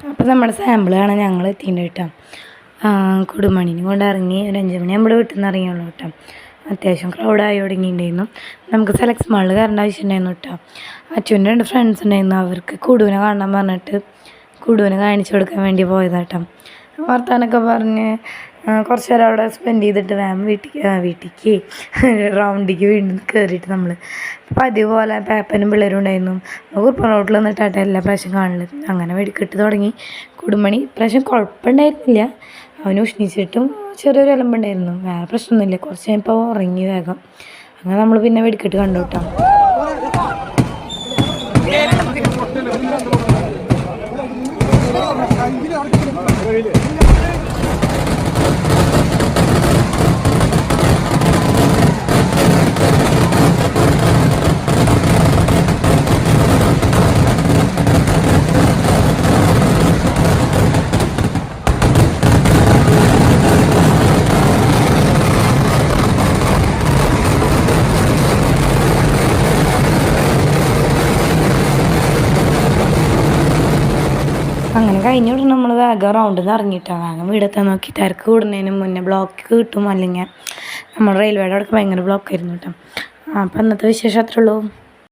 അപ്പോൾ നമ്മുടെ സാമ്പിളാണ് ഞങ്ങൾ എത്തിയിട്ട് കേട്ടോ. കുടുംബണീനെ കൊണ്ട് ഇറങ്ങി ഒരു 5 മണി നമ്മുടെ വീട്ടിൽ നിന്ന് ഇറങ്ങിയുള്ളൂ കേട്ടോ. അത്യാവശ്യം ക്രൗഡായി തുടങ്ങിയിട്ടുണ്ടായിരുന്നു. നമുക്ക് സെലക്സ് മാളിൽ കയറേണ്ട ആവശ്യമുണ്ടായിരുന്നു കേട്ടോ. അച്ഛൻ്റെ 2 ഫ്രണ്ട്സ് ഉണ്ടായിരുന്നു, അവർക്ക് കുടുവിനെ കാണാൻ പറഞ്ഞിട്ട് കുടുവിനെ കാണിച്ചു കൊടുക്കാൻ വേണ്ടി പോയതാട്ടോ. വർത്താനൊക്കെ പറഞ്ഞ് കുറച്ച് നേരം അവിടെ സ്പെൻഡ് ചെയ്തിട്ട് വീട്ടിലേക്ക് റൗണ്ടിക്ക് വീണ്ടും കയറിയിട്ട് നമ്മൾ പതിവ് പോലെ പേപ്പനും പിള്ളേരും ഉണ്ടായിരുന്നു. കുറുപ്പ റോട്ടിൽ നിന്നിട്ടാട്ടെ എല്ലാ പ്രാവശ്യം കാണുന്നത്. അങ്ങനെ വെടിക്കെട്ട് തുടങ്ങി. കുടുംബണി പ്രാവശ്യം കുഴപ്പമുണ്ടായിരുന്നില്ല, അവന് ഉഷ്ണിച്ചിട്ടും ചെറിയൊരു എലമ്പുണ്ടായിരുന്നു, വേറെ പ്രശ്നമൊന്നുമില്ല. കുറച്ച് കഴിഞ്ഞപ്പോൾ ഉറങ്ങി വേഗം. അങ്ങനെ നമ്മൾ പിന്നെ വെടിക്കെട്ട് കണ്ടു കേട്ടോ. അങ്ങനെ കഴിഞ്ഞ ഉടനെ നമ്മൾ വേഗം റൗണ്ടിൽ നിന്ന് ഇറങ്ങിയിട്ടാണ് വേഗം വീടെത്താൻ നോക്കി. തിരക്ക് കൂടുന്നതിന് മുന്നേ ബ്ലോക്ക് കിട്ടും, അല്ലെങ്കിൽ നമ്മൾ റെയിൽവേയുടെ അവിടെ ഭയങ്കര ബ്ലോക്കായിരുന്നു കേട്ടോ. അപ്പോൾ അന്നത്തെ വിശേഷം അത്രേ ഉള്ളൂ.